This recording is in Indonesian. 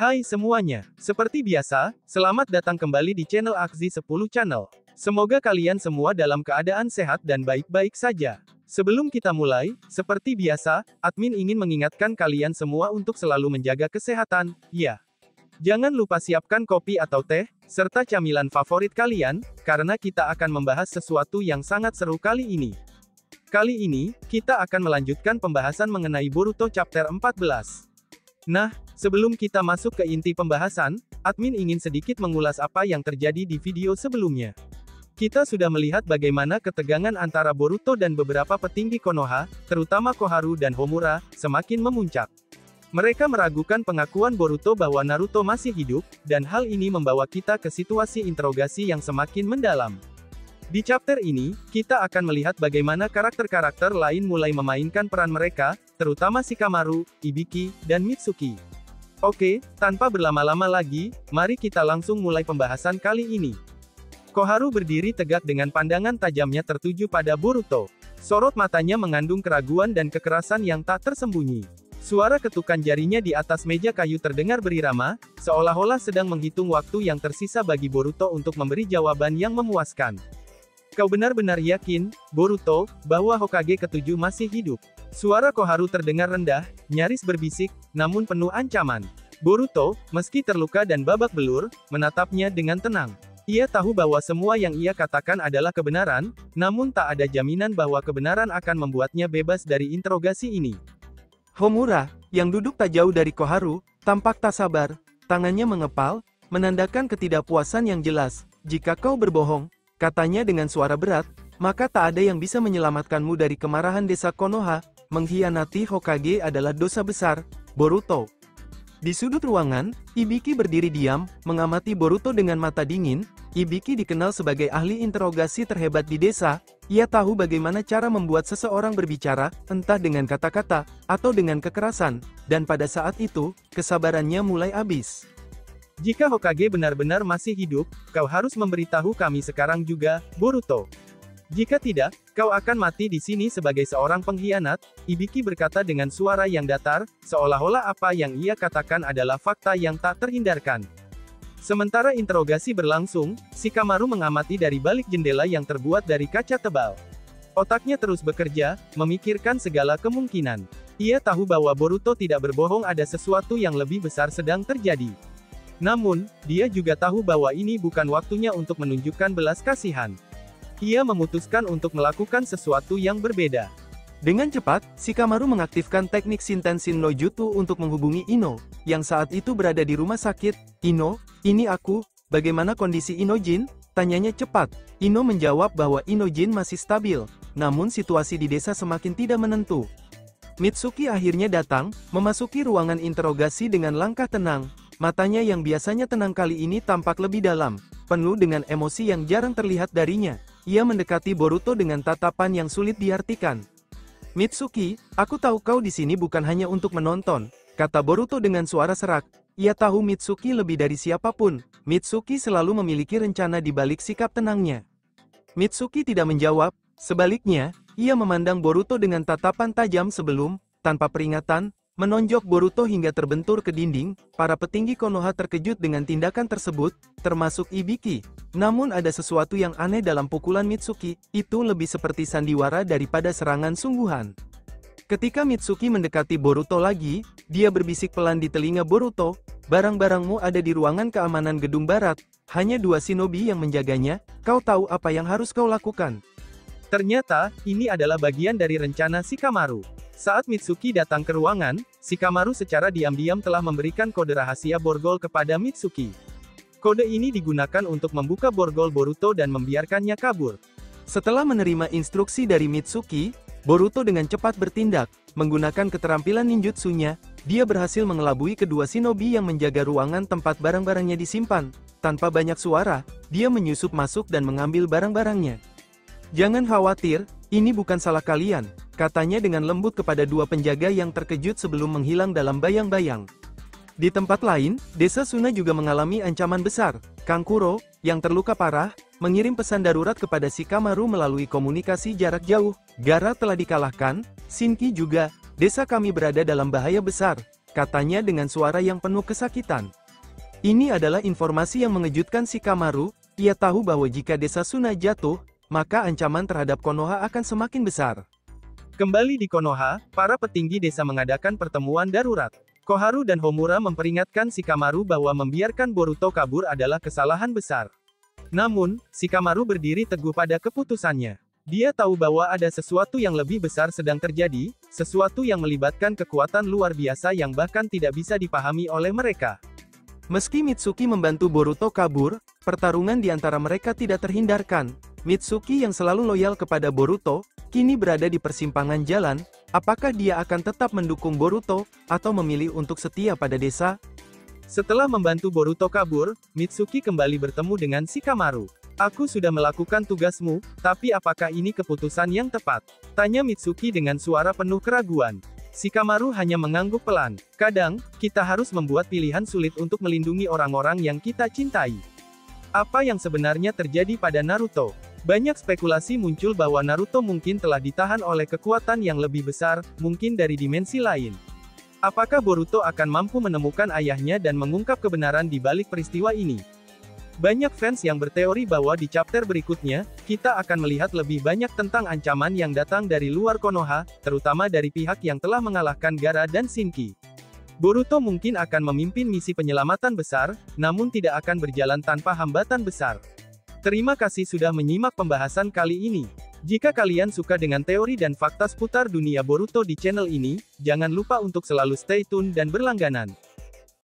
Hai semuanya, seperti biasa, selamat datang kembali di channel Aksi 10 Channel. Semoga kalian semua dalam keadaan sehat dan baik-baik saja. Sebelum kita mulai, seperti biasa, admin ingin mengingatkan kalian semua untuk selalu menjaga kesehatan, ya. Jangan lupa siapkan kopi atau teh, serta camilan favorit kalian, karena kita akan membahas sesuatu yang sangat seru kali ini. Kali ini, kita akan melanjutkan pembahasan mengenai Boruto Chapter 14. Nah, sebelum kita masuk ke inti pembahasan, admin ingin sedikit mengulas apa yang terjadi di video sebelumnya. Kita sudah melihat bagaimana ketegangan antara Boruto dan beberapa petinggi Konoha, terutama Koharu dan Homura, semakin memuncak. Mereka meragukan pengakuan Boruto bahwa Naruto masih hidup, dan hal ini membawa kita ke situasi interogasi yang semakin mendalam. Di chapter ini, kita akan melihat bagaimana karakter-karakter lain mulai memainkan peran mereka, terutama Shikamaru, Ibiki, dan Mitsuki. Oke, tanpa berlama-lama lagi, mari kita langsung mulai pembahasan kali ini. Koharu berdiri tegak dengan pandangan tajamnya tertuju pada Boruto. Sorot matanya mengandung keraguan dan kekerasan yang tak tersembunyi. Suara ketukan jarinya di atas meja kayu terdengar berirama, seolah-olah sedang menghitung waktu yang tersisa bagi Boruto untuk memberi jawaban yang memuaskan. Kau benar-benar yakin, Boruto, bahwa Hokage ketujuh masih hidup? Suara Koharu terdengar rendah, nyaris berbisik, namun penuh ancaman. Boruto, meski terluka dan babak belur, menatapnya dengan tenang. Ia tahu bahwa semua yang ia katakan adalah kebenaran, namun tak ada jaminan bahwa kebenaran akan membuatnya bebas dari interogasi ini. Homura, yang duduk tak jauh dari Koharu, tampak tak sabar, tangannya mengepal, menandakan ketidakpuasan yang jelas. Jika kau berbohong, katanya dengan suara berat, maka tak ada yang bisa menyelamatkanmu dari kemarahan desa Konoha. Mengkhianati Hokage adalah dosa besar, Boruto. Di sudut ruangan, Ibiki berdiri diam, mengamati Boruto dengan mata dingin. Ibiki dikenal sebagai ahli interogasi terhebat di desa. Ia tahu bagaimana cara membuat seseorang berbicara, entah dengan kata-kata, atau dengan kekerasan, dan pada saat itu, kesabarannya mulai habis. Jika Hokage benar-benar masih hidup, kau harus memberitahu kami sekarang juga, Boruto. Jika tidak, kau akan mati di sini sebagai seorang pengkhianat, Ibiki berkata dengan suara yang datar, seolah-olah apa yang ia katakan adalah fakta yang tak terhindarkan. Sementara interogasi berlangsung, Shikamaru mengamati dari balik jendela yang terbuat dari kaca tebal. Otaknya terus bekerja, memikirkan segala kemungkinan. Ia tahu bahwa Boruto tidak berbohong, ada sesuatu yang lebih besar sedang terjadi. Namun, dia juga tahu bahwa ini bukan waktunya untuk menunjukkan belas kasihan. Ia memutuskan untuk melakukan sesuatu yang berbeda. Dengan cepat, Shikamaru mengaktifkan teknik Shintensin no Jutsu untuk menghubungi Ino, yang saat itu berada di rumah sakit. Ino, ini aku, bagaimana kondisi Inojin? Tanyanya cepat. Ino menjawab bahwa Inojin masih stabil, namun situasi di desa semakin tidak menentu. Mitsuki akhirnya datang, memasuki ruangan interogasi dengan langkah tenang. Matanya yang biasanya tenang kali ini tampak lebih dalam, penuh dengan emosi yang jarang terlihat darinya. Ia mendekati Boruto dengan tatapan yang sulit diartikan. Mitsuki, aku tahu kau di sini bukan hanya untuk menonton, kata Boruto dengan suara serak. Ia tahu Mitsuki lebih dari siapapun. Mitsuki selalu memiliki rencana di balik sikap tenangnya. Mitsuki tidak menjawab, sebaliknya, ia memandang Boruto dengan tatapan tajam sebelum, tanpa peringatan, menonjok Boruto hingga terbentur ke dinding. Para petinggi Konoha terkejut dengan tindakan tersebut, termasuk Ibiki. Namun ada sesuatu yang aneh dalam pukulan Mitsuki, itu lebih seperti sandiwara daripada serangan sungguhan. Ketika Mitsuki mendekati Boruto lagi, dia berbisik pelan di telinga Boruto, barang-barangmu ada di ruangan keamanan gedung barat, hanya 2 shinobi yang menjaganya, kau tahu apa yang harus kau lakukan. Ternyata, ini adalah bagian dari rencana Shikamaru. Saat Mitsuki datang ke ruangan, Shikamaru secara diam-diam telah memberikan kode rahasia borgol kepada Mitsuki. Kode ini digunakan untuk membuka borgol Boruto dan membiarkannya kabur. Setelah menerima instruksi dari Mitsuki, Boruto dengan cepat bertindak. Menggunakan keterampilan ninjutsunya, dia berhasil mengelabui kedua shinobi yang menjaga ruangan tempat barang-barangnya disimpan. Tanpa banyak suara, dia menyusup masuk dan mengambil barang-barangnya. Jangan khawatir, ini bukan salah kalian, katanya dengan lembut kepada dua penjaga yang terkejut sebelum menghilang dalam bayang-bayang. Di tempat lain, desa Suna juga mengalami ancaman besar. Kankuro, yang terluka parah, mengirim pesan darurat kepada Shikamaru melalui komunikasi jarak jauh. Gaara telah dikalahkan, Shinki juga, desa kami berada dalam bahaya besar. katanya dengan suara yang penuh kesakitan. Ini adalah informasi yang mengejutkan Shikamaru. Ia tahu bahwa jika desa Suna jatuh, maka ancaman terhadap Konoha akan semakin besar. Kembali di Konoha, para petinggi desa mengadakan pertemuan darurat. Koharu dan Homura memperingatkan Shikamaru bahwa membiarkan Boruto kabur adalah kesalahan besar. Namun, Shikamaru berdiri teguh pada keputusannya. Dia tahu bahwa ada sesuatu yang lebih besar sedang terjadi, sesuatu yang melibatkan kekuatan luar biasa yang bahkan tidak bisa dipahami oleh mereka. Meski Mitsuki membantu Boruto kabur, pertarungan di antara mereka tidak terhindarkan. Mitsuki yang selalu loyal kepada Boruto, kini berada di persimpangan jalan. Apakah dia akan tetap mendukung Boruto, atau memilih untuk setia pada desa? Setelah membantu Boruto kabur, Mitsuki kembali bertemu dengan Shikamaru. Aku sudah melakukan tugasmu, tapi apakah ini keputusan yang tepat? Tanya Mitsuki dengan suara penuh keraguan. Shikamaru hanya mengangguk pelan. Kadang, kita harus membuat pilihan sulit untuk melindungi orang-orang yang kita cintai. Apa yang sebenarnya terjadi pada Naruto? Banyak spekulasi muncul bahwa Naruto mungkin telah ditahan oleh kekuatan yang lebih besar, mungkin dari dimensi lain. Apakah Boruto akan mampu menemukan ayahnya dan mengungkap kebenaran di balik peristiwa ini? Banyak fans yang berteori bahwa di chapter berikutnya, kita akan melihat lebih banyak tentang ancaman yang datang dari luar Konoha, terutama dari pihak yang telah mengalahkan Gaara dan Shinki. Boruto mungkin akan memimpin misi penyelamatan besar, namun tidak akan berjalan tanpa hambatan besar. Terima kasih sudah menyimak pembahasan kali ini. Jika kalian suka dengan teori dan fakta seputar dunia Boruto di channel ini, jangan lupa untuk selalu stay tune dan berlangganan.